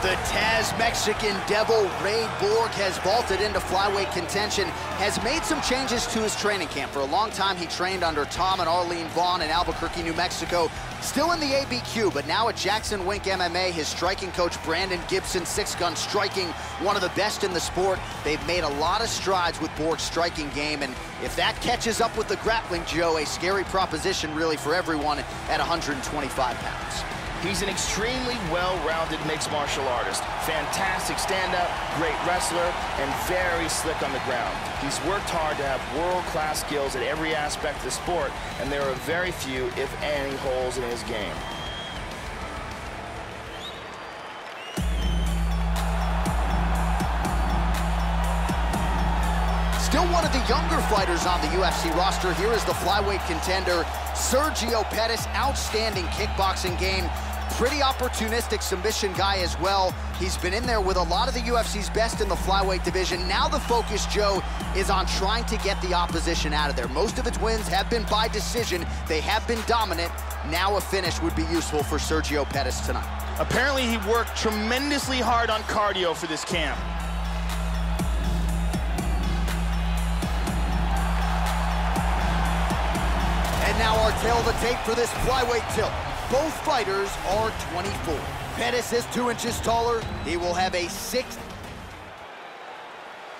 The Taz Mexican Devil, Ray Borg, has vaulted into flyweight contention, has made some changes to his training camp. For a long time, he trained under Tom and Arlene Vaughn in Albuquerque, New Mexico, still in the ABQ, but now at Jackson Wink MMA, his striking coach, Brandon Gibson, six-gun striking, one of the best in the sport. They've made a lot of strides with Borg's striking game, and if that catches up with the grappling, Joe, a scary proposition really for everyone at 125 pounds. He's an extremely well-rounded mixed martial artist. Fantastic stand-up, great wrestler, and very slick on the ground. He's worked hard to have world-class skills at every aspect of the sport, and there are very few, if any, holes in his game. Still one of the younger fighters on the UFC roster. Here is the flyweight contender, Sergio Pettis. Outstanding kickboxing game. Pretty opportunistic submission guy as well. He's been in there with a lot of the UFC's best in the flyweight division. Now the focus, Joe, is on trying to get the opposition out of there. Most of its wins have been by decision. They have been dominant. Now a finish would be useful for Sergio Pettis tonight. Apparently he worked tremendously hard on cardio for this camp. And now our tail of the tape for this flyweight tilt. Both fighters are 24. Pettis is 2 inches taller. He will have a 6th.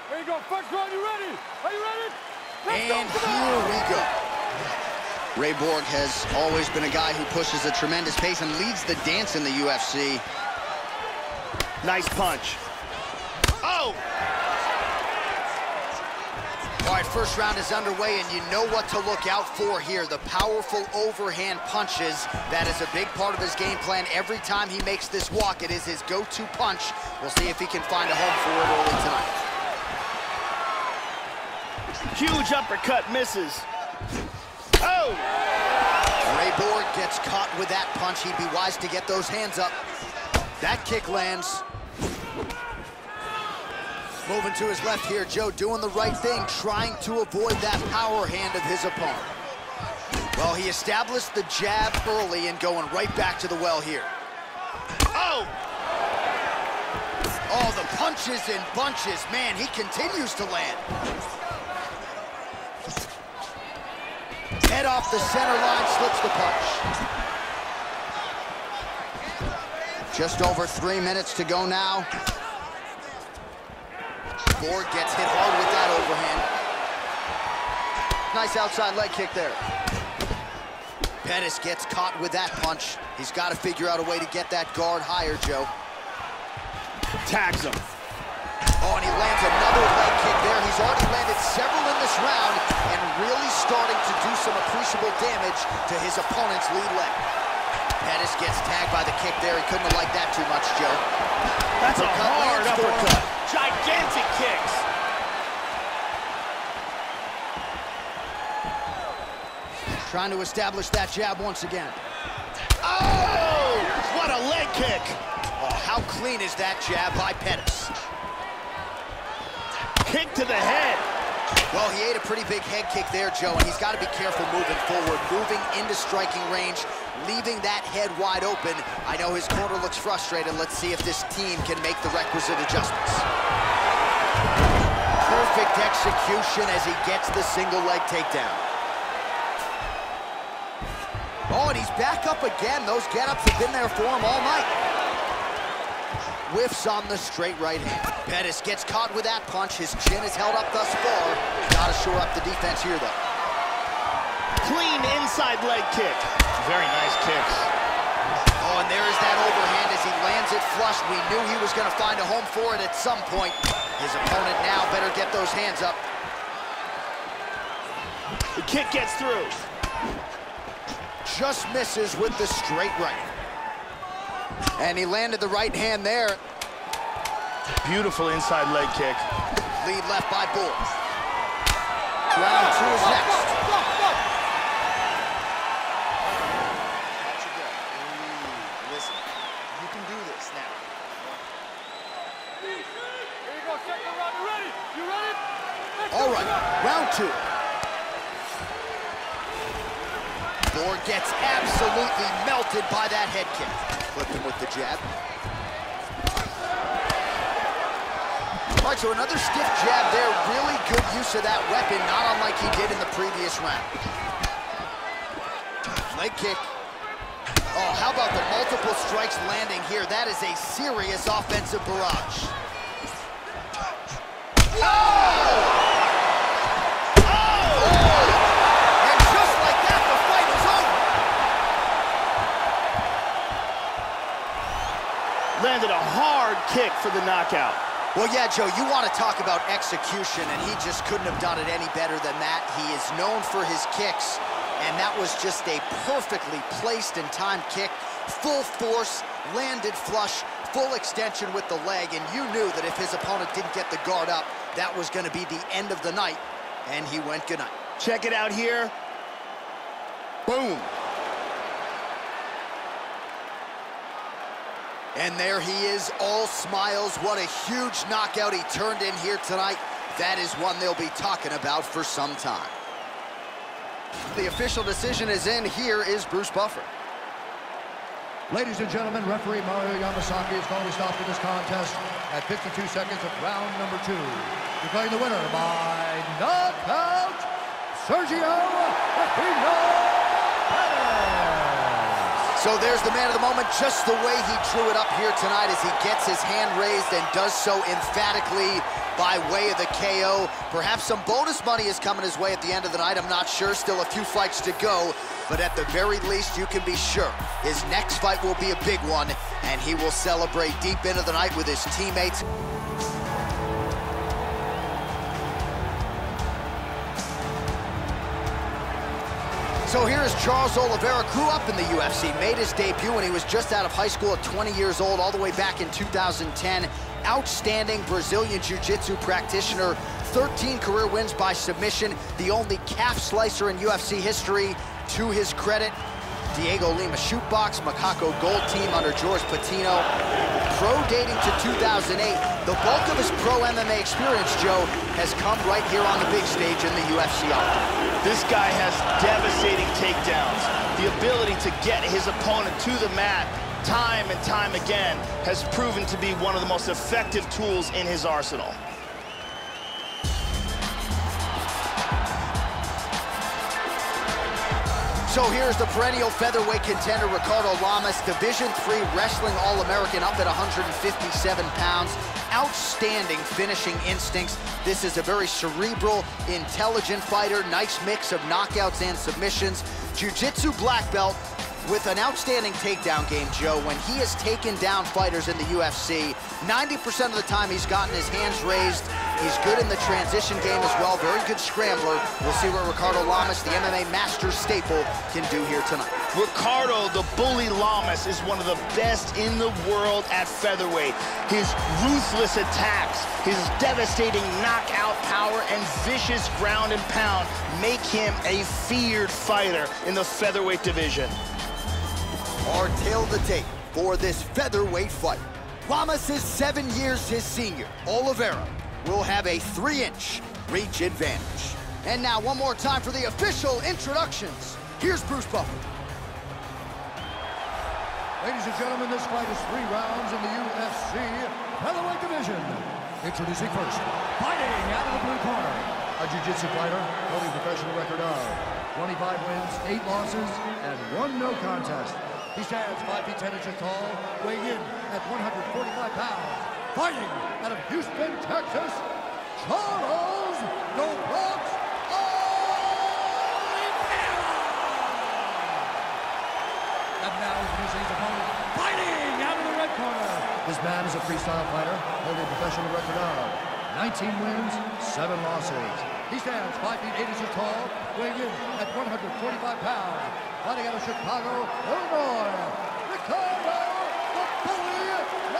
There you go, first round, you ready? Are you ready? And here we go. Ray Borg has always been a guy who pushes a tremendous pace and leads the dance in the UFC. Nice punch. Oh! All right, first round is underway, and you know what to look out for here. The powerful overhand punches. That is a big part of his game plan. Every time he makes this walk, it is his go-to punch. We'll see if he can find a home for it early tonight. Huge uppercut misses. Oh! Ray Borg gets caught with that punch. He'd be wise to get those hands up. That kick lands. Moving to his left here, Joe doing the right thing, trying to avoid that power hand of his opponent. Well, he established the jab early and going right back to the well here. Oh! Oh, the punches and bunches. Man, he continues to land. Head off the center line, slips the punch. Just over 3 minutes to go now. Borg gets hit hard with that overhand. Nice outside leg kick there. Pettis gets caught with that punch. He's got to figure out a way to get that guard higher, Joe. Tags him. Oh, and he lands another leg kick there. He's already landed several in this round and really starting to do some appreciable damage to his opponent's lead leg. Pettis gets tagged by the kick there. He couldn't have liked that too much, Joe. That's a hard uppercut. Gigantic kicks. Trying to establish that jab once again. Oh! What a leg kick. Oh, how clean is that jab by Pettis? Kick to the head. Well, he ate a pretty big head kick there, Joe, and he's got to be careful moving forward, moving into striking range, leaving that head wide open. I know his corner looks frustrated. Let's see if this team can make the requisite adjustments. Perfect execution as he gets the single leg takedown. Oh, and he's back up again. Those get-ups have been there for him all night. Whiffs on the straight right hand. Pettis gets caught with that punch. His chin is held up thus far. Gotta shore up the defense here, though. Clean inside leg kick. Very nice kicks. Oh, and there is that overhand as he lands it flush. We knew he was gonna find a home for it at some point. His opponent now better get those hands up. The kick gets through. Just misses with the straight right. And he landed the right hand there. Beautiful inside leg kick. Lead left by Borg. Round 2 is next. Listen, you can do this now. Here you go, second round, you ready? You ready? All right, round 2. Borg gets absolutely melted by that head kick. Flipped him with the jab. All right, so another stiff jab there. Really good use of that weapon, not unlike he did in the previous round. Leg kick. Oh, how about the multiple strikes landing here? That is a serious offensive barrage. Oh! Oh! And just like that, the fight is over. Landed a hard kick for the knockout. Well, yeah, Joe, you want to talk about execution, and he just couldn't have done it any better than that. He is known for his kicks, and that was just a perfectly placed and timed kick. Full force, landed flush, full extension with the leg, and you knew that if his opponent didn't get the guard up, that was going to be the end of the night, and he went good night. Check it out here. Boom. And there he is, all smiles. What a huge knockout he turned in here tonight. That is one they'll be talking about for some time. The official decision is in. Here is Bruce Buffer. Ladies and gentlemen, referee Mario Yamasaki is going to stop this contest at 52 seconds of round number 2. Declaring the winner by knockout, Sergio Figth. So there's the man of the moment, just the way he drew it up here tonight as he gets his hand raised and does so emphatically by way of the KO. Perhaps some bonus money is coming his way at the end of the night. I'm not sure. Still a few fights to go. But at the very least, you can be sure his next fight will be a big one, and he will celebrate deep into the night with his teammates. So here is Charles Oliveira, grew up in the UFC, made his debut when he was just out of high school at 20 years old, all the way back in 2010. Outstanding Brazilian Jiu-Jitsu practitioner, 13 career wins by submission, the only calf slicer in UFC history. To his credit, Diego Lima shootbox, Macaco Gold team under George Patino. Pro dating to 2008. The bulk of his pro MMA experience, Joe, has come right here on the big stage in the UFC octagon. This guy has devastating takedowns. The ability to get his opponent to the mat time and time again has proven to be one of the most effective tools in his arsenal. So here's the perennial featherweight contender, Ricardo Lamas, Division III Wrestling All-American, up at 157 pounds. Outstanding finishing instincts. This is a very cerebral, intelligent fighter. Nice mix of knockouts and submissions. Jiu-Jitsu black belt with an outstanding takedown game, Joe. When he has taken down fighters in the UFC, 90% of the time he's gotten his hands raised. He's good in the transition game as well. Very good scrambler. We'll see what Ricardo Lamas, the MMA master staple, can do here tonight. Ricardo, the bully Lamas, is one of the best in the world at featherweight. His ruthless attacks, his devastating knockout power, and vicious ground and pound make him a feared fighter in the featherweight division. Our tale of the tape for this featherweight fight. Lamas is 7 years his senior. Oliveira will have a 3-inch reach advantage. And now one more time for the official introductions. Here's Bruce Buffer. Ladies and gentlemen, this fight is 3 rounds in the UFC featherweight division. Introducing first, fighting out of the blue corner, a jiu-jitsu fighter holding a professional record of 25 wins, 8 losses, and 1 no contest. He stands 5 feet 10 inches tall, weighing in at 145 pounds. Fighting out of Houston, Texas, Charles "The Bronx" Oliveira! And now introducing his opponent, fighting out of the red corner. This man is a freestyle fighter, holding a professional record of 19 wins, 7 losses. He stands 5 feet 8 inches tall, weighing in at 145 pounds. Fighting out of Chicago, Illinois, Ricardo "The Bully" Lamas!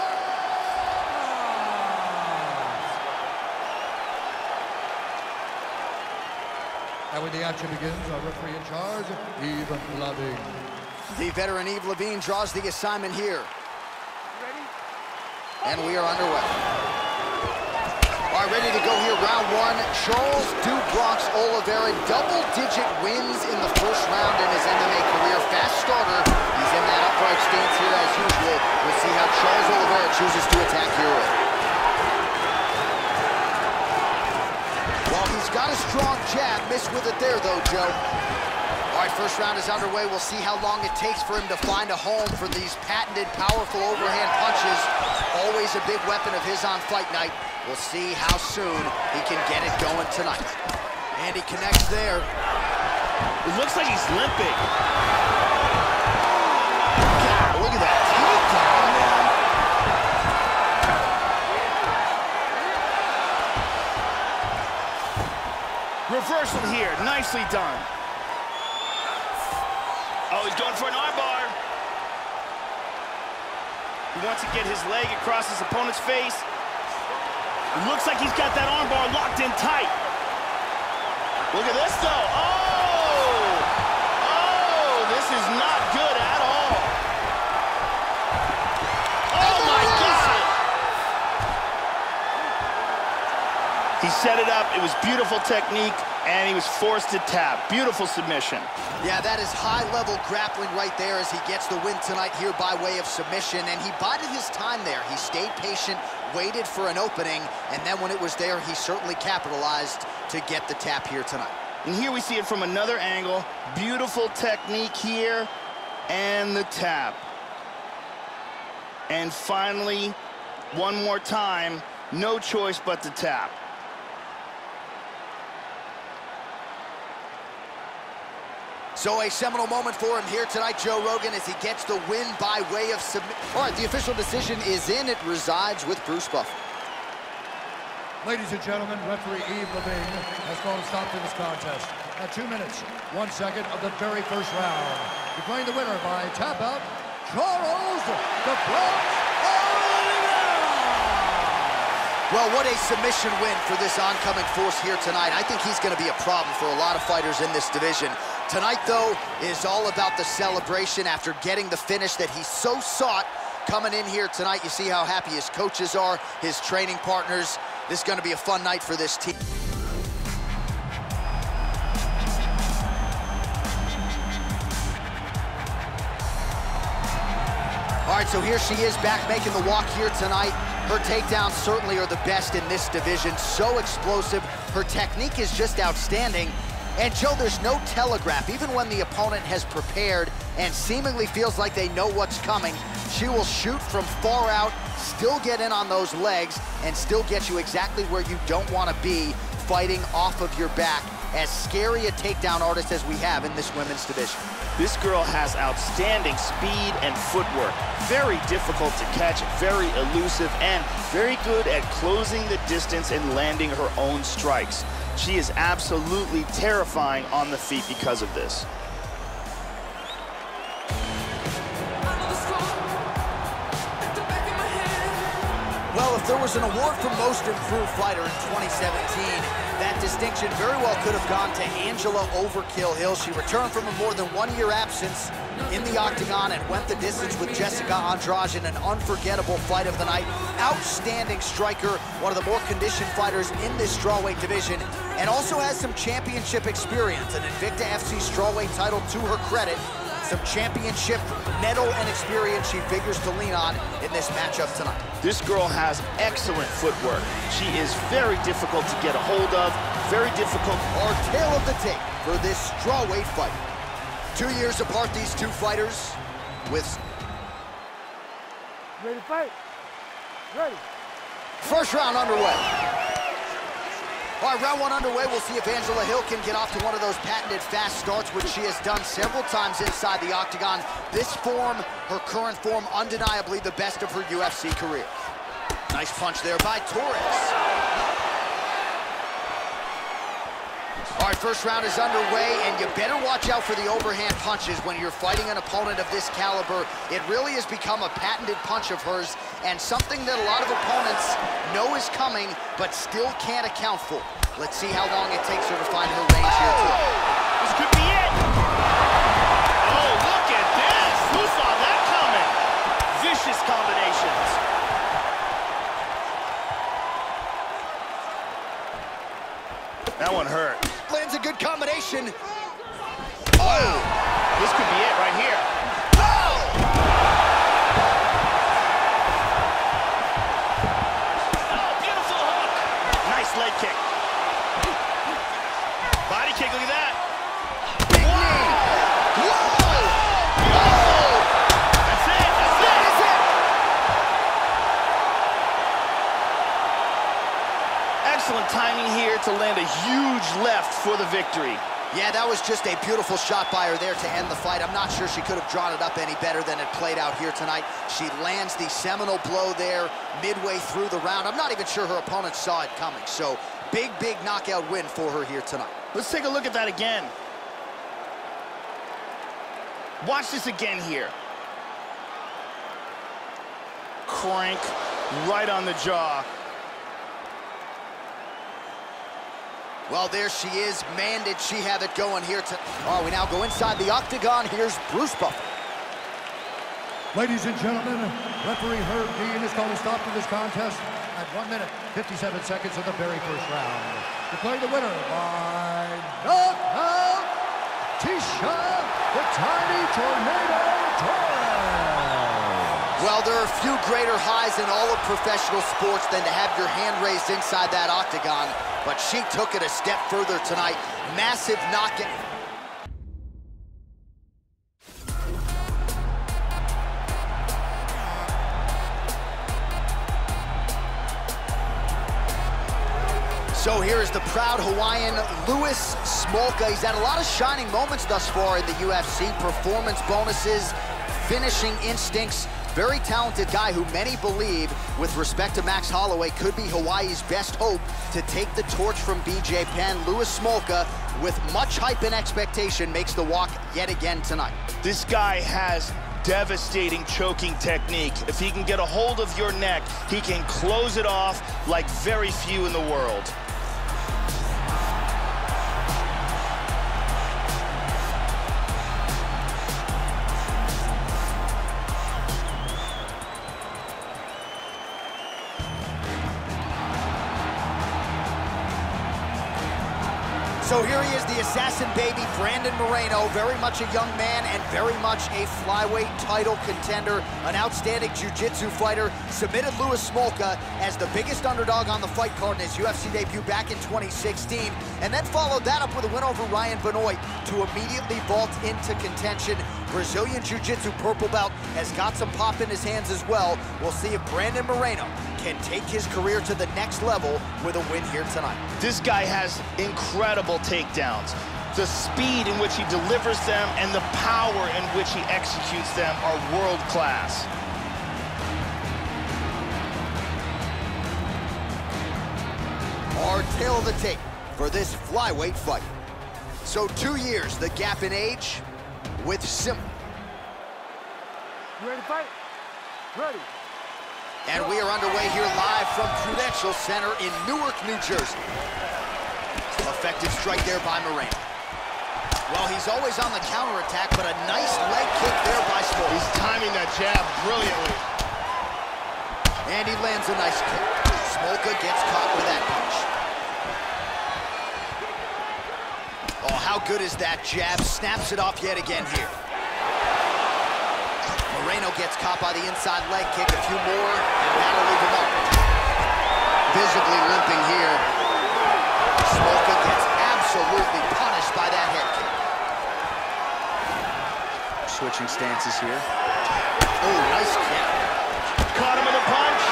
And when the action begins, our referee in charge, Yves Lavigne. The veteran Yves Lavigne draws the assignment here. Ready? And we are underway. All right, ready to go here, round 1. Charles "Du Bronx" Oliveira, double-digit wins in the first round in his MMA career. Fast starter. He's in that upright stance here as usual. We'll see how Charles Oliveira chooses to attack here. Got a strong jab, missed with it there though, Joe. All right, first round is underway. We'll see how long it takes for him to find a home for these patented, powerful overhand punches. Always a big weapon of his on Fight Night. We'll see how soon he can get it going tonight. And he connects there. It looks like he's limping. God, look at that takedown, man. Reversal here, nicely done. Oh, he's going for an armbar. He wants to get his leg across his opponent's face. It looks like he's got that armbar locked in tight. Look at this, though. Oh, this is not good at all. Oh, my God. He set it up. It was beautiful technique, and he was forced to tap. Beautiful submission. Yeah, that is high-level grappling right there as he gets the win tonight here by way of submission, and he bided his time there. He stayed patient, waited for an opening, and then when it was there, he certainly capitalized to get the tap here tonight. And here we see it from another angle. Beautiful technique here, and the tap. And finally, one more time, no choice but to tap. So a seminal moment for him here tonight, Joe Rogan, as he gets the win by way of submission. All right, the official decision is in. It resides with Bruce Buffer. Ladies and gentlemen, referee Yves Levine has called a stop to this contest at 2 minutes, 1 second of the very first round. Declaring the winner by tap out, Charles the Bronx Oliveira! Well, what a submission win for this oncoming force here tonight. I think he's going to be a problem for a lot of fighters in this division. Tonight, though, is all about the celebration after getting the finish that he so sought. Coming in here tonight, you see how happy his coaches are, his training partners. This is going to be a fun night for this team. All right, so here she is back making the walk here tonight. Her takedowns certainly are the best in this division. So explosive. Her technique is just outstanding. And Joe, there's no telegraph. Even when the opponent has prepared and seemingly feels like they know what's coming, she will shoot from far out, still get in on those legs, and still get you exactly where you don't want to be, fighting off of your back. As scary a takedown artist as we have in this women's division. This girl has outstanding speed and footwork. Very difficult to catch, very elusive, and very good at closing the distance and landing her own strikes. She is absolutely terrifying on the feet because of this. Well, if there was an award for Most Improved Fighter in 2017, that distinction very well could have gone to Angela Overkill Hill. She returned from a more than 1 year absence in the octagon and went the distance with Jessica Andrade in an unforgettable fight of the night. Outstanding striker, one of the more conditioned fighters in this strawweight division, and also has some championship experience, an Invicta FC strawweight title to her credit. Some championship medal and experience she figures to lean on in this matchup tonight. This girl has excellent footwork. She is very difficult to get a hold of, very difficult. Our tale of the tape for this strawweight fight. 2 years apart, these two fighters with... Ready to fight? Ready. First round underway. All right, round one underway. We'll see if Angela Hill can get off to one of those patented fast starts, which she has done several times inside the octagon. This form, her current form, undeniably the best of her UFC career. Nice punch there by Torres. All right, first round is underway, and you better watch out for the overhand punches when you're fighting an opponent of this caliber. It really has become a patented punch of hers, and something that a lot of opponents know is coming, but still can't account for. Let's see how long it takes her to find her range here, too. This could be it. Oh, look at this. Who saw that coming? Vicious combinations. That one hurt. Lands a good combination. Oh, this could be it right here. Oh! Oh, beautiful hook. Nice leg kick. set to land a huge left for the victory. Yeah, that was just a beautiful shot by her there to end the fight. I'm not sure she could have drawn it up any better than it played out here tonight. She lands the seminal blow there midway through the round. I'm not even sure her opponent saw it coming. So big, big knockout win for her here tonight. Let's take a look at that again. Watch this again here. Crank right on the jaw. Well, there she is. Man, did she have it going here. Oh, we now go inside the octagon. Here's Bruce Buffer. Ladies and gentlemen, referee Herb Dean has called a stop to this contest at 1 minute, 57 seconds of the very first round. Declaring the winner by knockout, Tisha the Tiny Tornado Torres. Well, there are few greater highs in all of professional sports than to have your hand raised inside that octagon, but she took it a step further tonight. Massive knockout. So here is the proud Hawaiian, Louis Smolka. He's had a lot of shining moments thus far in the UFC. Performance bonuses, finishing instincts. Very talented guy who many believe, with respect to Max Holloway, could be Hawaii's best hope to take the torch from BJ Penn. Louis Smolka, with much hype and expectation, makes the walk yet again tonight. This guy has devastating choking technique. If he can get a hold of your neck, he can close it off like very few in the world. So here he is, the assassin baby, Brandon Moreno, very much a young man and very much a flyweight title contender, an outstanding jiu-jitsu fighter. Submitted Louis Smolka as the biggest underdog on the fight card in his UFC debut back in 2016, and then followed that up with a win over Ryan Benoit to immediately vault into contention. Brazilian jiu-jitsu purple belt has got some pop in his hands as well. We'll see if Brandon Moreno can take his career to the next level with a win here tonight. This guy has incredible takedowns. The speed in which he delivers them and the power in which he executes them are world class. Our tale of the tape for this flyweight fight. So 2 years, the gap in age with Simple. You ready to fight? Ready. And we are underway here live from Prudential Center in Newark, New Jersey. Effective strike there by Moreno. Well, he's always on the counterattack, but a nice leg kick there by Smolka. He's timing that jab brilliantly. And he lands a nice kick. Smolka gets caught with that punch. Oh, how good is that jab? Snaps it off yet again here. Moreno gets caught by the inside leg kick, a few more, and that'll leave him up. Visibly limping here. Smolka gets absolutely punished by that head kick. Switching stances here. Oh, nice kick. Caught him with a punch.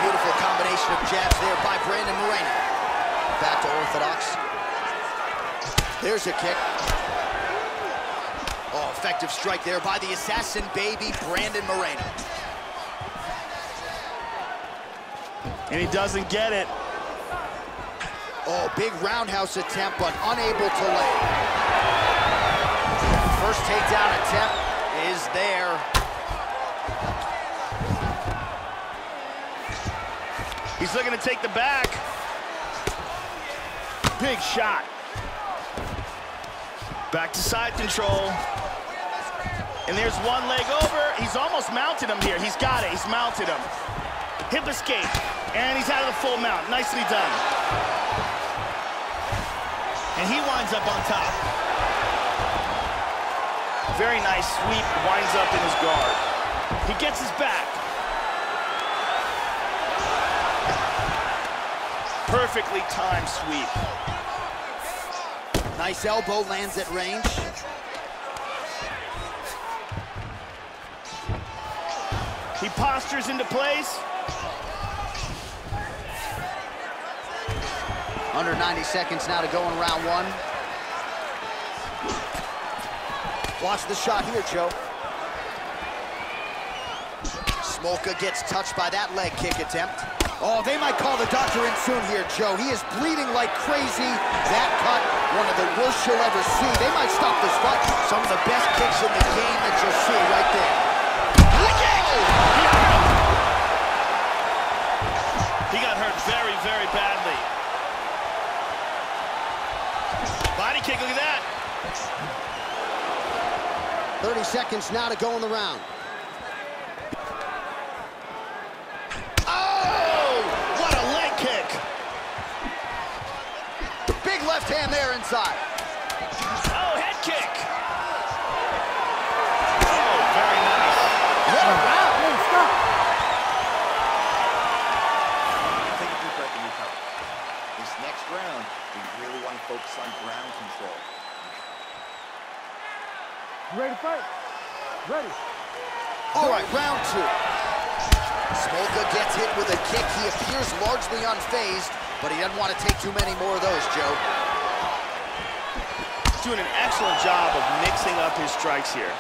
Beautiful combination of jabs there by Brandon Moreno. Back to orthodox. There's a kick. Oh, effective strike there by the assassin baby, Brandon Moreno. And he doesn't get it. Oh, big roundhouse attempt, but unable to land. First takedown attempt is there. He's looking to take the back. Big shot. Back to side control. And there's one leg over. He's almost mounted him here. He's got it. He's mounted him. Hip escape. And he's out of the full mount. Nicely done. And he winds up on top. Very nice sweep. Winds up in his guard. He gets his back. Perfectly timed sweep. Nice elbow, lands at range. He postures into place. Under 90 seconds now to go in round one. Watch the shot here, Joe. Smolka gets touched by that leg kick attempt. Oh, they might call the doctor in soon here, Joe. He is bleeding like crazy. That cut, one of the worst you'll ever see. They might stop this fight. Some of the best kicks in the game that you'll see right there. He got hurt very, very badly. Body kick, look at that. 30 seconds now to go in the round. Oh, what a leg kick. Big left hand there inside. Oh, head kick. Oh, very nice. What a round. Stop. Take a deep breath and recover. This next round, we really want to focus on ground control. Ready to fight? Ready. All right, round two. Smolka gets hit with a kick. He appears largely unfazed, but he doesn't want to take too many more of those, Joe. He's doing an excellent job of mixing up his strikes here.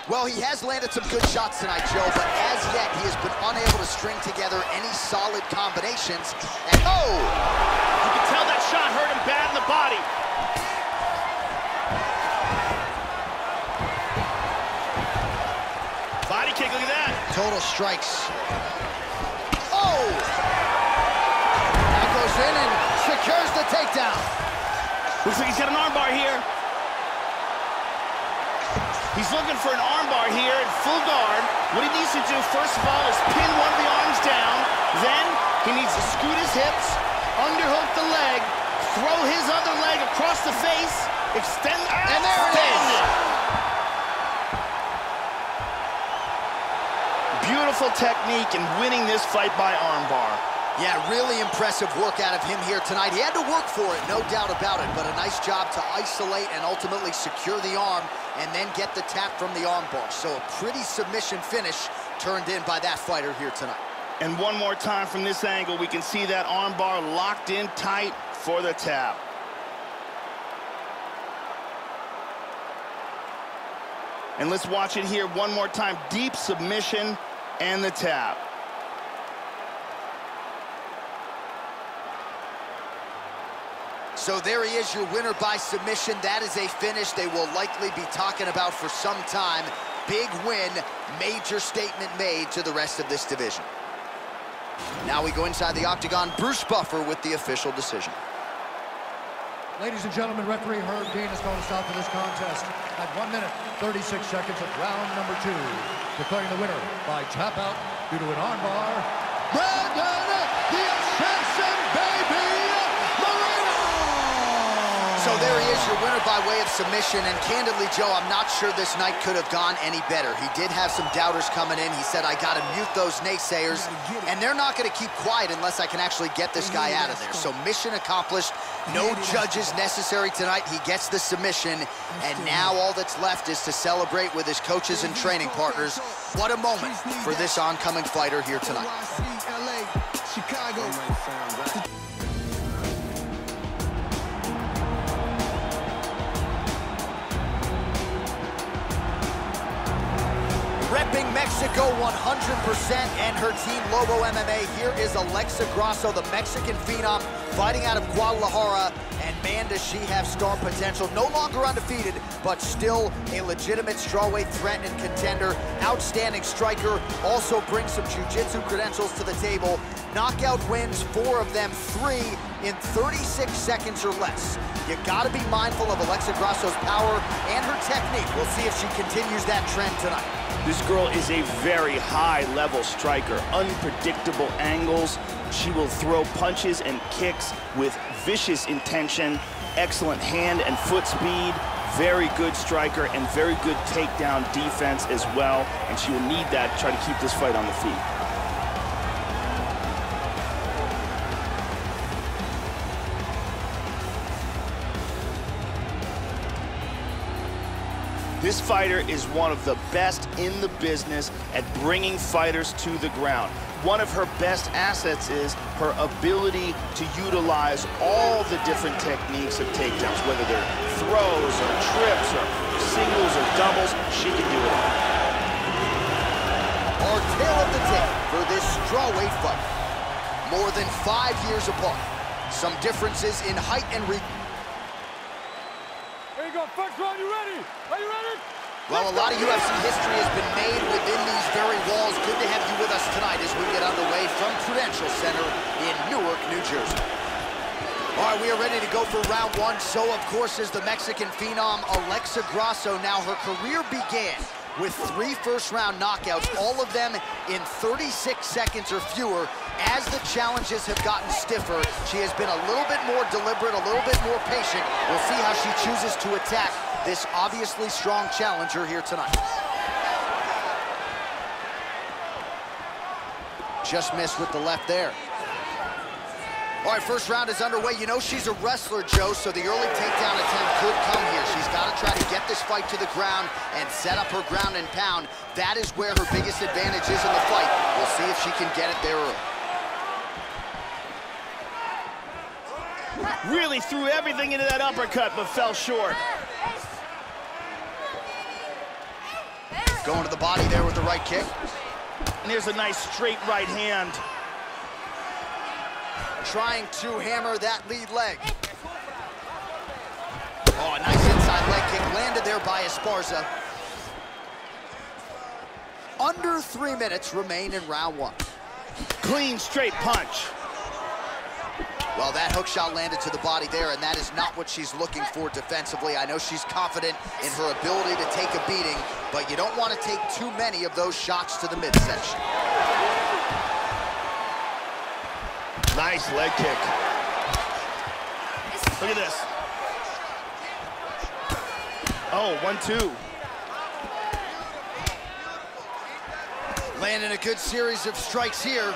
Well, he has landed some good shots tonight, Joe, but as yet, he has been unable to string together any solid combinations. And oh! You can tell that shot hurt him bad in the body. Body kick, look at that. Total strikes. Oh! That goes in and secures the takedown. Looks like he's got an armbar here. He's looking for an armbar here in full guard. What he needs to do, first of all, is pin one of the arms down. Then he needs to scoot his hips, underhook the leg, throw his other leg across the face, extend, and there it is. Beautiful technique in winning this fight by armbar. Yeah, really impressive work out of him here tonight. He had to work for it, no doubt about it, but a nice job to isolate and ultimately secure the arm and then get the tap from the armbar. So a pretty submission finish turned in by that fighter here tonight. And one more time from this angle, we can see that armbar locked in tight for the tap. And let's watch it here one more time. Deep submission and the tap. So there he is, your winner by submission. That is a finish they will likely be talking about for some time. Big win, major statement made to the rest of this division. Now we go inside the octagon. Bruce Buffer with the official decision. Ladies and gentlemen, referee Herb Dean is going to stop for this contest at 1 minute, 36 seconds of round number 2. Declaring the winner by tap out due to an armbar, Brandon the Assassin Baby Moreno! So there he is, your winner by way of submission. And candidly, Joe, I'm not sure this night could have gone any better. He did have some doubters coming in. He said, I got to mute those naysayers. And they're not going to keep quiet unless I can actually get this guy out of there. So mission accomplished. No judges necessary tonight. He gets the submission. And now all that's left is to celebrate with his coaches and training partners. What a moment for this oncoming fighter here tonight. Repping Mexico 100% and her team Lobo MMA. Here is Alexa Grasso, the Mexican phenom, fighting out of Guadalajara. And man, does she have star potential. No longer undefeated, but still a legitimate strawweight threat and contender. Outstanding striker, also brings some jiu-jitsu credentials to the table. Knockout wins, 4 of them, 3 in 36 seconds or less. You gotta be mindful of Alexa Grasso's power and her technique. We'll see if she continues that trend tonight. This girl is a very high-level striker, unpredictable angles. She will throw punches and kicks with vicious intention, excellent hand and foot speed, very good striker, and very good takedown defense as well. And she will need that to try to keep this fight on the feet. This fighter is one of the best in the business at bringing fighters to the ground. one of her best assets is her ability to utilize all the different techniques of takedowns, whether they're throws or trips or singles or doubles. She can do it all. Our tale of the tape for this strawweight fight. More than 5 years apart. Some differences in height and reach. Here you go, first round, you ready? Are you ready? Well, a lot of UFC history has been made within these very walls. Good to have you with us tonight as we get underway from Prudential Center in Newark, New Jersey. All right, we are ready to go for round one. So, of course, is the Mexican phenom Alexa Grasso. Now, her career began with 3 first-round knockouts, all of them in 36 seconds or fewer. As the challenges have gotten stiffer, she has been a little bit more deliberate, a little bit more patient. We'll see how she chooses to attack this obviously strong challenger here tonight. Just missed with the left there. All right, first round is underway. You know she's a wrestler, Joe, so the early takedown attempt could come here. She's got to try to get this fight to the ground and set up her ground and pound. That is where her biggest advantage is in the fight. We'll see if she can get it there early. Really threw everything into that uppercut, but fell short. Going to the body there with the right kick. And here's a nice straight right hand. Trying to hammer that lead leg. Oh, a nice inside leg kick landed there by Esparza. Under 3 minutes remain in round one. Clean straight punch. Well, that hook shot landed to the body there, and that is not what she's looking for defensively. I know she's confident in her ability to take a beating, but you don't want to take too many of those shots to the midsection. Nice leg kick. Look at this. Oh, 1-2. Landing a good series of strikes here.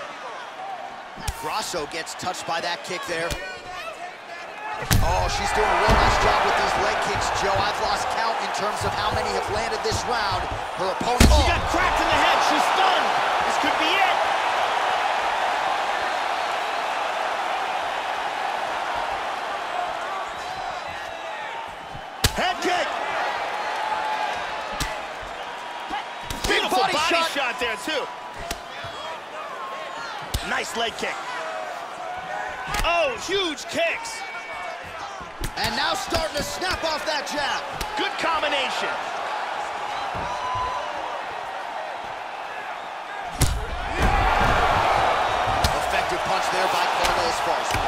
Grasso gets touched by that kick there. Oh, she's doing a real nice job with these leg kicks, Joe. I've lost count in terms of how many have landed this round. Her opponent... She got cracked in the head. She's stunned. This could be it. Head kick. Beautiful body shot there, too. Nice leg kick. Oh, huge kicks. And now starting to snap off that jab. Good combination. Effective punch there by Carla Esparza.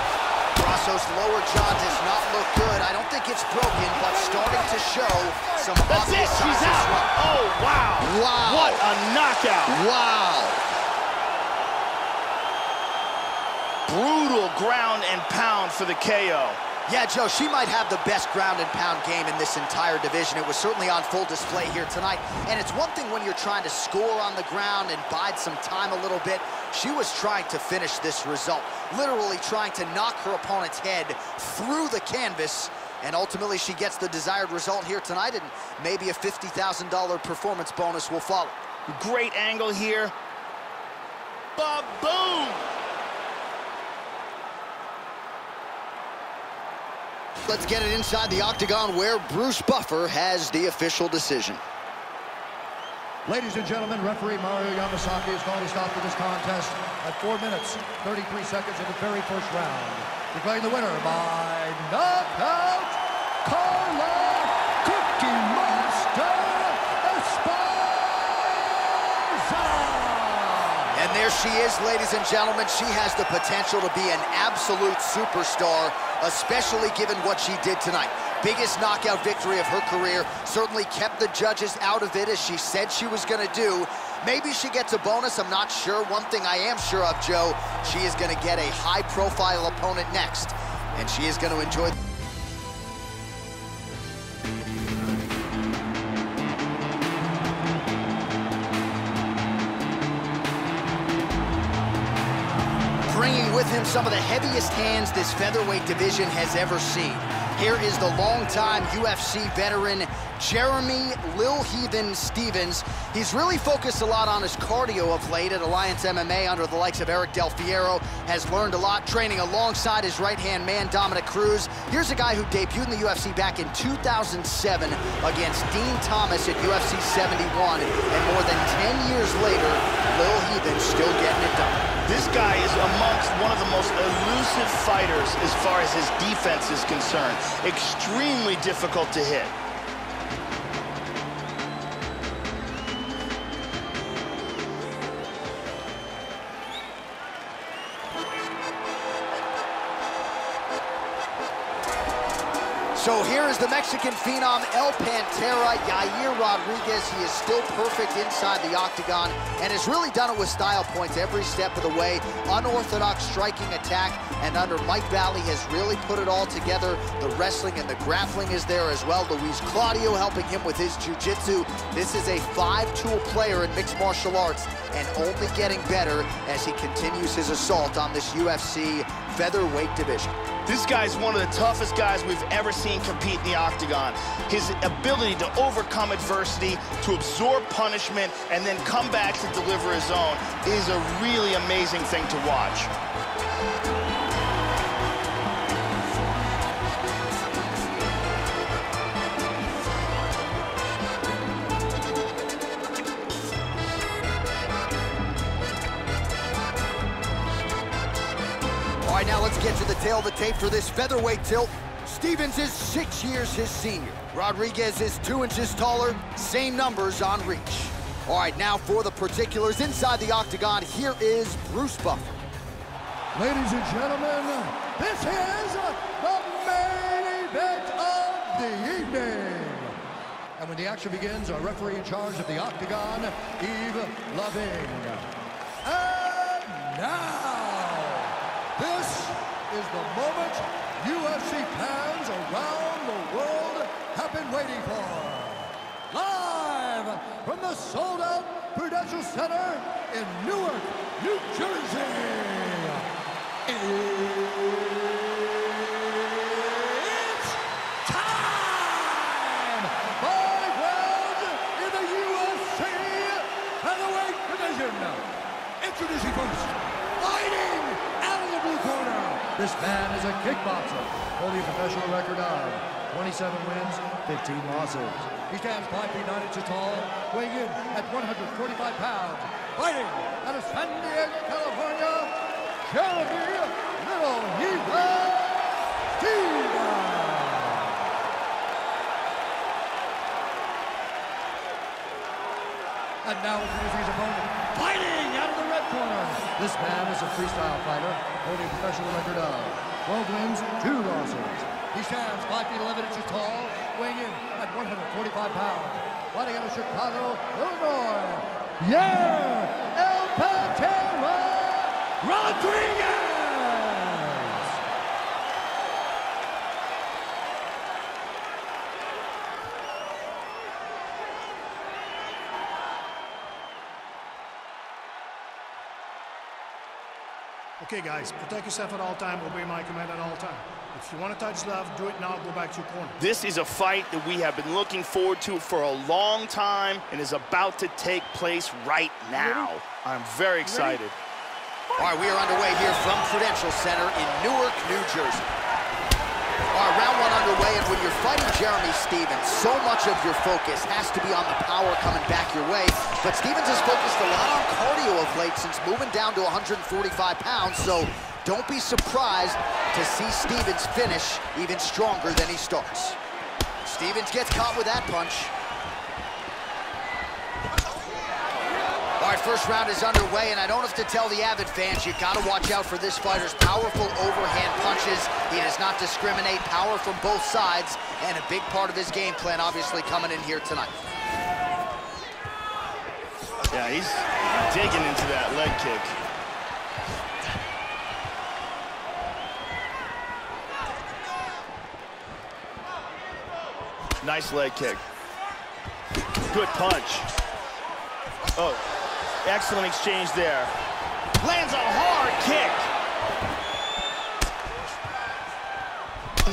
Grasso's lower jaw does not look good. I don't think it's broken, but starting to show some obvious signs of swelling. Oh, wow. Wow. What a knockout. Wow. Brutal ground and pound for the KO. Yeah, Joe, she might have the best ground and pound game in this entire division. It was certainly on full display here tonight. And it's one thing when you're trying to score on the ground and bide some time a little bit. She was trying to finish this result, literally trying to knock her opponent's head through the canvas. And ultimately, she gets the desired result here tonight, and maybe a $50,000 performance bonus will follow. Great angle here. Ba-boom! Let's get it inside the octagon where Bruce Buffer has the official decision. Ladies and gentlemen, referee Mario Yamasaki is calling a stop to this contest at 4 minutes, 33 seconds in the very first round. Declaring the winner by knockout, Carla Cookie Monster Esparza! And there she is, ladies and gentlemen. She has the potential to be an absolute superstar, especially given what she did tonight. Biggest knockout victory of her career. Certainly kept the judges out of it, as she said she was going to do. Maybe she gets a bonus, I'm not sure. One thing I am sure of, Joe, she is going to get a high-profile opponent next, and she is going to enjoy... Bringing with him some of the heaviest hands this featherweight division has ever seen. Here is the longtime UFC veteran, Jeremy Lil Heathen Stevens. He's really focused a lot on his cardio of late at Alliance MMA under the likes of Eric Del Fierro. Has learned a lot training alongside his right-hand man, Dominic Cruz. Here's a guy who debuted in the UFC back in 2007 against Dean Thomas at UFC 71. And more than 10 years later, Lil Heathen still getting it done. This guy is amongst one of the most elusive fighters as far as his defense is concerned. Extremely difficult to hit. So here is the Mexican phenom, El Pantera, Yair Rodriguez. He is still perfect inside the octagon and has really done it with style points every step of the way. Unorthodox striking attack, and under Mike Valley has really put it all together. The wrestling and the grappling is there as well. Luis Claudio helping him with his jiu-jitsu. This is a 5-tool player in mixed martial arts and only getting better as he continues his assault on this UFC featherweight division. This guy's one of the toughest guys we've ever seen compete in the octagon. His ability to overcome adversity, to absorb punishment, and then come back to deliver his own is a really amazing thing to watch. All right, now let's get to the tail of the tape for this featherweight tilt. Stevens is 6 years his senior. Rodriguez is 2 inches taller, same numbers on reach. All right, now for the particulars inside the octagon, here is Bruce Buffer. Ladies and gentlemen, this is the main event of the evening. And when the action begins, our referee in charge of the octagon, Yves Loving. And now, this is the moment UFC fans around the world have been waiting for. Live from the sold-out Prudential Center in Newark, New Jersey. It's time! 5 rounds in the UFC featherweight division. Introducing first, fighting out of the blue corner. This man is a kickboxer, holding a professional record of 27 wins, 15 losses. He stands 5 feet 9 inches tall, weighing in at 145 pounds. Fighting out of San Diego, California, Jeremy Lil Heathen Stevens. And now introducing his opponent, fighting out of the red corner. This man is a freestyle fighter, holding a professional record of 12 wins, 2 losses. He stands 5 feet 11 inches tall, weighing in at 145 pounds. Fighting out of Chicago, Illinois, El Pantera Rodriguez. Okay, guys, protect yourself at all time, obey my command at all time. If you want to touch love, do it now, go back to your corner. This is a fight that we have been looking forward to for a long time and is about to take place right now. I'm very excited. All right, we are underway here from Prudential Center in Newark, New Jersey. All right, round one underway, and when you're fighting Jeremy Stevens, so much of your focus has to be on the power coming back your way. But Stevens has focused a lot on cardio of late since moving down to 145 pounds, so don't be surprised to see Stevens finish even stronger than he starts. Stevens gets caught with that punch. All right, first round is underway, and I don't have to tell the avid fans, you gotta watch out for this fighter's powerful overhand punches. He does not discriminate, power from both sides, and a big part of his game plan obviously coming in here tonight. Yeah, he's digging into that leg kick. Nice leg kick. Good punch. Oh. Excellent exchange there. Lands a hard kick.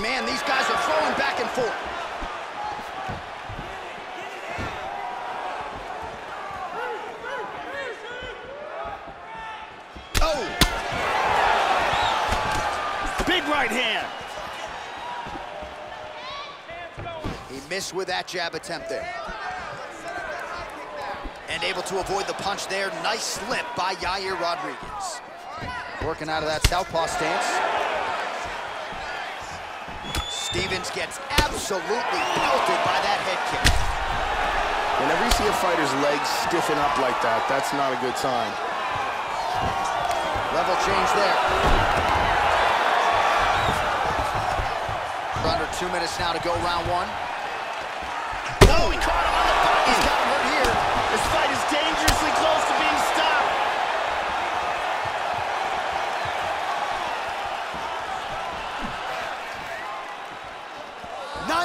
Man, these guys are throwing back and forth. Oh! Big right hand. He missed with that jab attempt there. And able to avoid the punch there. Nice slip by Yair Rodriguez. Working out of that southpaw stance. Stevens gets absolutely belted by that head kick. Whenever you see a fighter's legs stiffen up like that, that's not a good sign. Level change there. Under 2 minutes now to go, round one. Oh, he caught him on the button. He's got him hurt here. This fight is dangerously close to being stopped.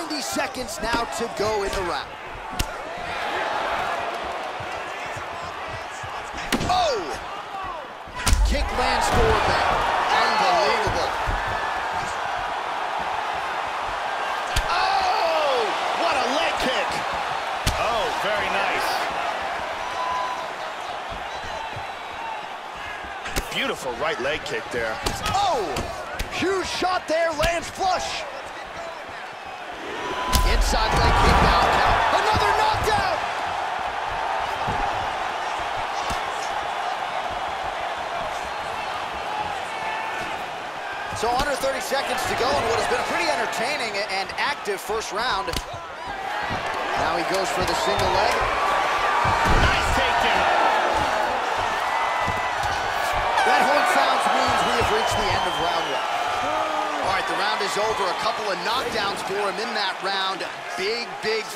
90 seconds now to go in the round. Oh! Kick lands forward there. Unbelievable. Oh! What a leg kick. Oh, very nice. Beautiful right leg kick there. Oh! Huge shot there, lands flush. Inside leg kick, down count. Another knockdown! So under 30 seconds to go in what has been a pretty entertaining and active first round. Now he goes for the single leg. Nice takedown. That horn sounds means we have reached the end of round one. All right, the round is over. A couple of knockdowns for him in that round. Big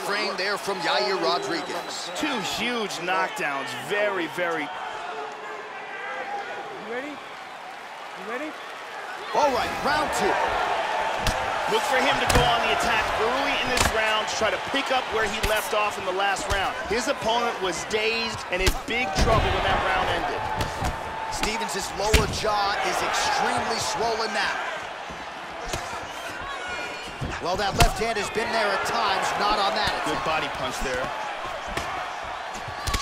frame there from Yair Rodriguez. Two huge knockdowns. Very, very... You ready? You ready? All right, round two. Look for him to go on the attack early in this round to try to pick up where he left off in the last round. His opponent was dazed and in big trouble when that round ended. Stevens' lower jaw is extremely swollen now. Well, that left hand has been there at times, not on that. Good body punch there.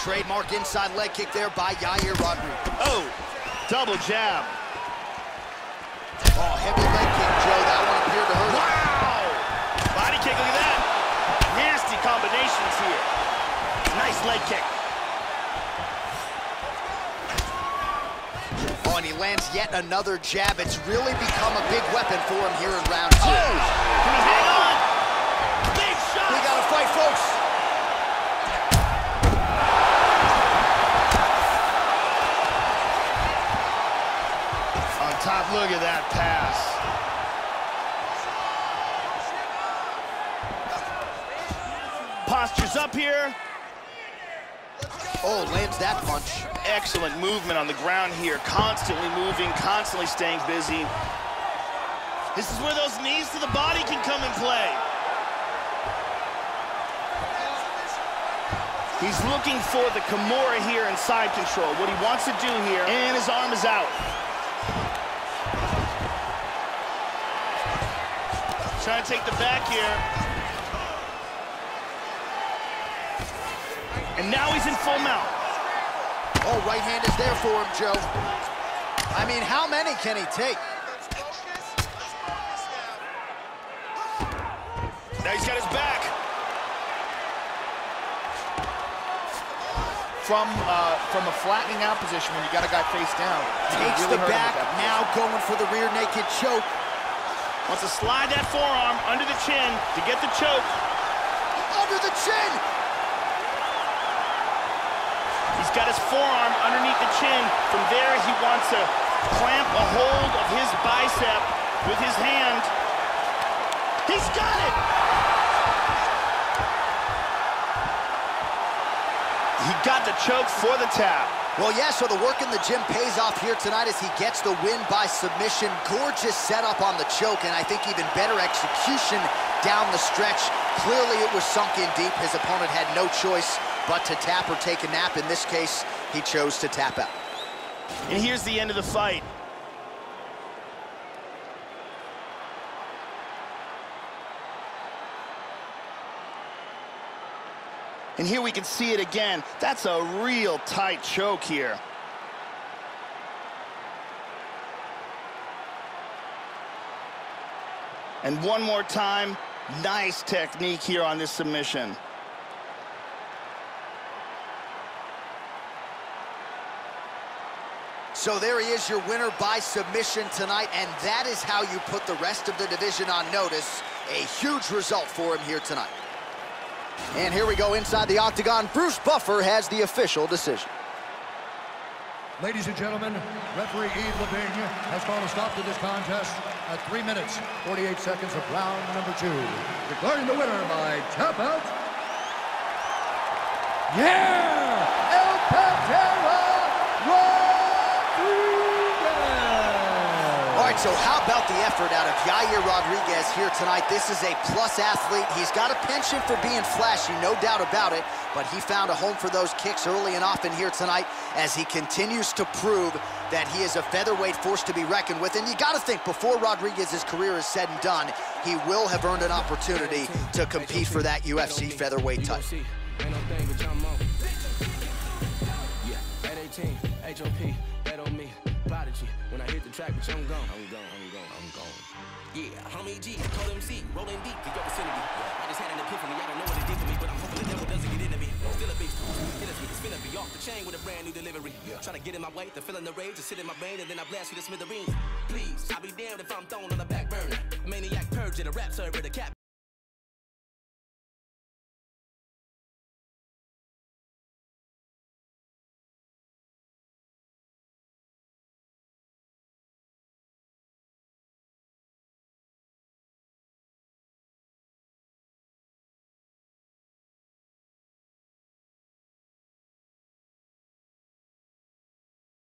Trademark inside leg kick there by Yair Rodriguez. Oh, double jab. Oh, heavy leg kick, Joe. That one appeared to hurt him. Wow! Body kick, look at that. Nasty combinations here. Nice leg kick. Oh, and he lands yet another jab. It's really become a big weapon for him here in round two. Oh! Can he hang on? Big shot! We got to fight, folks. On top, look at that pass. Postures up here. Oh, lands that punch. Excellent movement on the ground here. Constantly moving, constantly staying busy. This is where those knees to the body can come in play. He's looking for the Kimura here in side control. What he wants to do here, and his arm is out. Trying to take the back here. And now he's in full mount. Oh, right hand is there for him, Joe. I mean, how many can he take? Now he's got his back. From a flattening out position when you got a guy face down. Takes the back, now going for the rear naked choke. Wants to slide that forearm under the chin to get the choke. Under the chin! He's got his forearm underneath the chin. From there, he wants to clamp a hold of his bicep with his hand. He's got it! He got the choke for the tap. Well, yeah, so the work in the gym pays off here tonight as he gets the win by submission. Gorgeous setup on the choke, and I think even better execution down the stretch. Clearly, it was sunk in deep. His opponent had no choice but to tap or take a nap. In this case, he chose to tap out. And here's the end of the fight. And here we can see it again. That's a real tight choke here. And one more time, nice technique here on this submission. So there he is, your winner by submission tonight, and that is how you put the rest of the division on notice. A huge result for him here tonight. And here we go inside the octagon. Bruce Buffer has the official decision. Ladies and gentlemen, referee Yves Leving has called a stop to this contest at 3 minutes, 48 seconds of round number 2. Declaring the winner by tap out. Yeah! El Pantera Rodriguez! All right, so how about the effort out of Yair Rodriguez here tonight? This is a plus athlete. He's got a penchant for being flashy, no doubt about it, but he found a home for those kicks early and often here tonight as he continues to prove that he is a featherweight force to be reckoned with. And you got to think, before Rodriguez's career is said and done, he will have earned an opportunity to compete for that UFC featherweight title. When I hit the track, bitch, I'm gone. Yeah, homie G, told MC, rolling deep to your vicinity. I just had an epiphany, I don't know what it did for me, but I'm hoping the devil doesn't get into me. Still a beast, it's finna be off the chain with a brand new delivery. Try to get in my way, the feeling the rage, to sit in my brain, and then I blast you to smithereens. Please, I'll be damned if I'm thrown on the back burner. Maniac purge in a rap server, the cap.